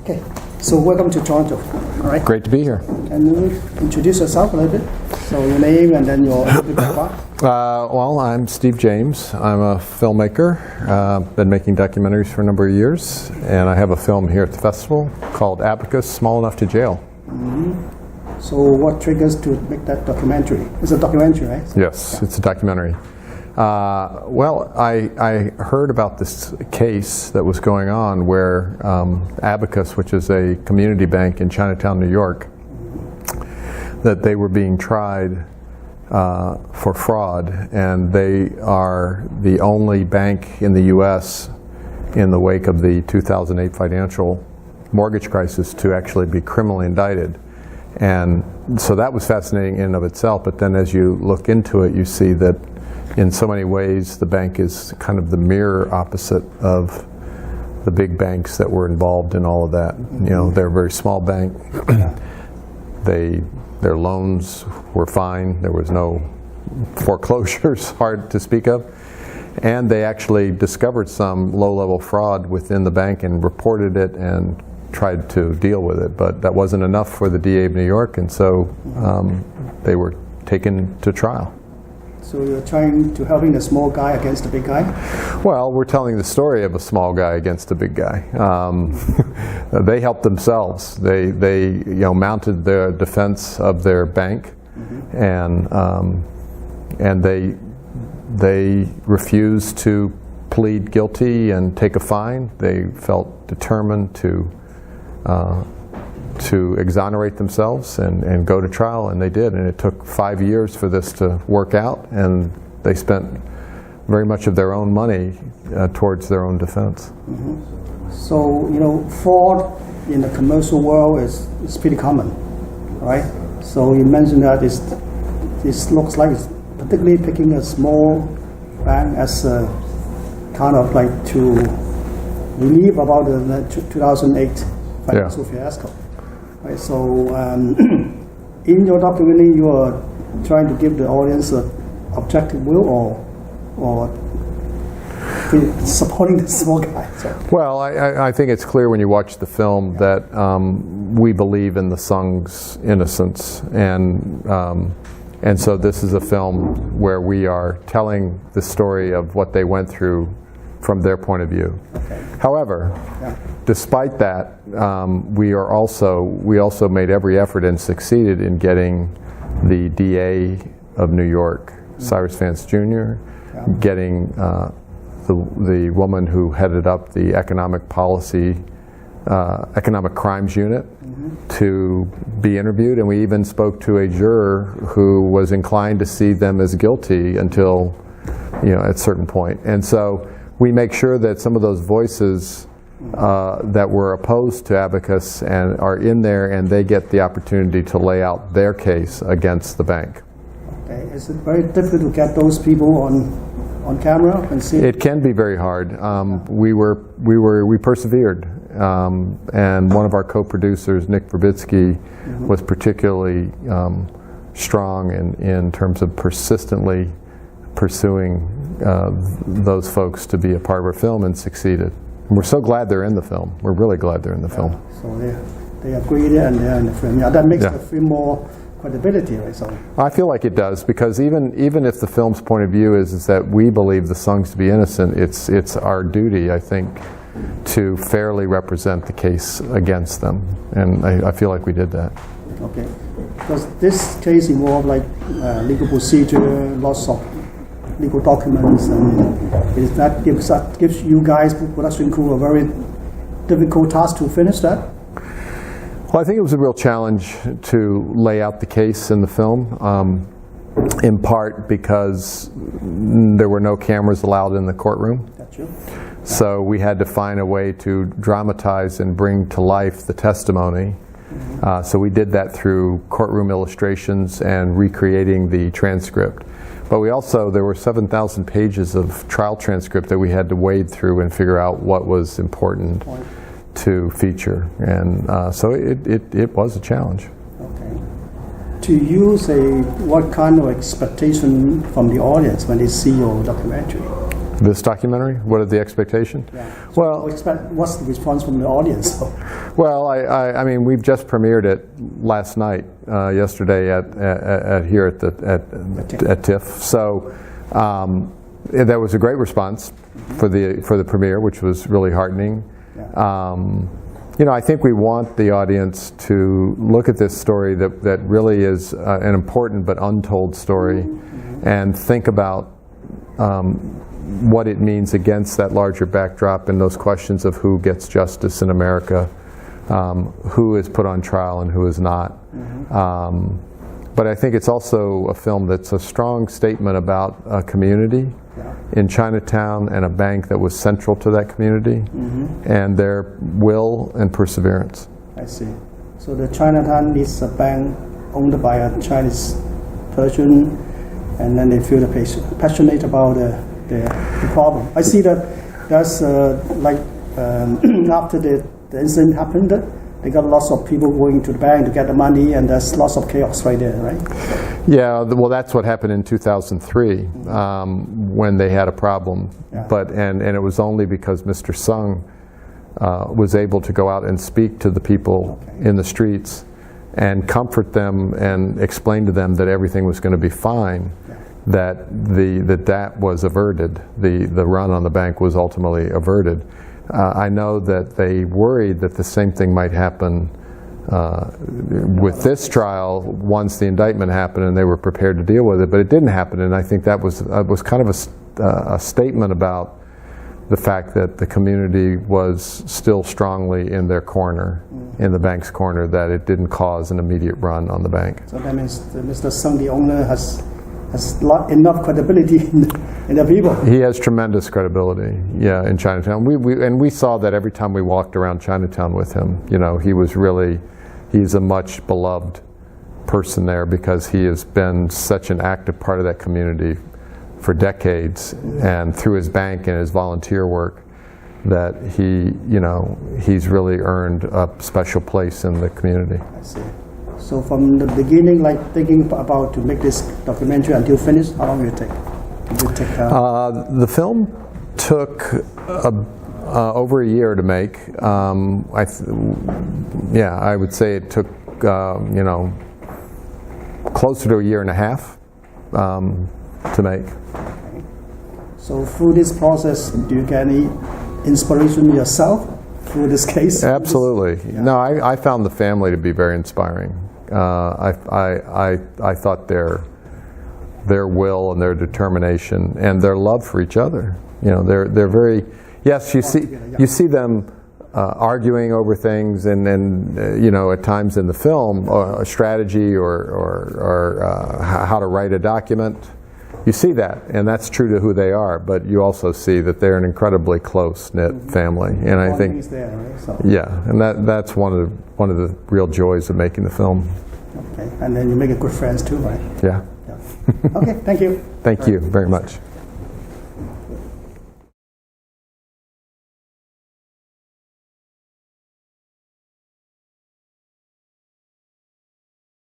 Okay, so welcome to Toronto. All right. Great to be here. Can you introduce yourself a little bit? So your name and then your background. Well, I'm Steve James. I'm a filmmaker. Been making documentaries for a number of years, and I have a film here at the festival called Abacus, Small Enough to Jail. Mm-hmm. So what triggers to make that documentary? It's a documentary, right? Yes, it's a documentary. Well, I heard about this case that was going on where Abacus, which is a community bank in Chinatown, New York, that they were being tried for fraud, and they are the only bank in the U.S. in the wake of the 2008 financial mortgage crisis to actually be criminally indicted. And so that was fascinating in and of itself, but then as you look into it, you see that in so many ways the bank is kind of the mirror opposite of the big banks that were involved in all of that. You know, they're a very small bank. Their loans were fine. There was no foreclosures, hard to speak of. And they actually discovered some low-level fraud within the bank and reported it and tried to deal with it. But that wasn't enough for the DA of New York, and so they were taken to trial. So you're trying to helping the small guy against the big guy? Well, we're telling the story of a small guy against a big guy. They helped themselves. They mounted the defense of their bank, and they refused to plead guilty and take a fine. They felt determined to exonerate themselves and go to trial, and they did. And it took 5 years for this to work out, and they spent very much of their own money towards their own defense. Mm-hmm. So, fraud in the commercial world is pretty common, right? So you mentioned that this looks like it's particularly picking a small bank as a kind of like to relieve about the 2008 financial fiasco. Right, so in your documentary, you are trying to give the audience an objective view, or supporting the small guy. So. Well, I think it's clear when you watch the film that we believe in the Sung's innocence, and so this is a film where we are telling the story of what they went through from their point of view. Okay. However, despite that, we also made every effort and succeeded in getting the DA of New York, Cyrus Vance Jr., getting the woman who headed up the economic crimes unit to be interviewed, and we even spoke to a juror who was inclined to see them as guilty until, at a certain point. And so we make sure that some of those voices that were opposed to Abacus and are in there, and they get the opportunity to lay out their case against the bank. Okay. Is it very difficult to get those people on camera and see? It can be very hard. We persevered, and one of our co-producers, Nick Verbitsky, was particularly strong in terms of persistently pursuing those folks to be a part of our film, and succeeded. And we're so glad they're in the film. We're really glad they're in the film. So they agreed and they're in the film. Yeah, that makes the film more credibility, right? So I feel like it does, because even if the film's point of view is that we believe the Sungs to be innocent, it's our duty, I think, to fairly represent the case against them, and I feel like we did that. Okay, because this case involved legal procedure, lots of legal documents, and that gives you guys, production crew, a very difficult task to finish that? Well, I think it was a real challenge to lay out the case in the film, in part because there were no cameras allowed in the courtroom. Gotcha. So we had to find a way to dramatize and bring to life the testimony. So we did that through courtroom illustrations and recreating the transcript. But there were 7,000 pages of trial transcript that we had to wade through and figure out what was important to feature. And so it was a challenge. Okay. To you, what kind of expectation from the audience when they see your documentary? This documentary? What is the expectation? Yeah. So Well, what's the response from the audience? well, I mean, we've just premiered it last night, yesterday at here at TIFF. So that was a great response for the premiere, which was really heartening. Yeah. You know, I think we want the audience to look at this story that really is an important but untold story, and think about what it means against that larger backdrop and those questions of who gets justice in America, who is put on trial and who is not. But I think it's also a film that's a strong statement about a community in Chinatown and a bank that was central to that community, and their will and perseverance. I see. So the Chinatown is a bank owned by a Chinese person, and then they feel passionate about the problem. I see that there's after the incident happened, they got lots of people going to the bank to get the money, and there's lots of chaos right there, right? Yeah, well, that's what happened in 2003 when they had a problem. Yeah. But and it was only because Mr. Sung was able to go out and speak to the people in the streets and comfort them and explain to them that everything was going to be fine, that that was averted. The run on the bank was ultimately averted. I know that they worried that the same thing might happen with this trial once the indictment happened, and they were prepared to deal with it, but it didn't happen. And I think that was kind of a statement about the fact that the community was still strongly in their corner, in the bank's corner, that it didn't cause an immediate run on the bank. So that means that Mr. Sung, the owner, has enough credibility in the people. He has tremendous credibility, yeah, in Chinatown. We saw that every time we walked around Chinatown with him. You know, he's a much beloved person there because he has been such an active part of that community for decades, and through his bank and his volunteer work, that he's really earned a special place in the community. I see. So from the beginning, like thinking about to make this documentary until finish, how long did it take? The film took over a year to make. I would say it took closer to a year and a half to make. So through this process, do you get any inspiration yourself through this case? Absolutely. No, I found the family to be very inspiring. I thought their will and their determination and their love for each other. You know, they're very. Yes, you see them arguing over things, and at times in the film, a strategy or how to write a document. You see that, and that's true to who they are. But you also see that they're an incredibly close-knit family, and I think, and that's one of the real joys of making the film. Okay, and then you make good friends too, right? Yeah. Okay, thank you. Thank you very much.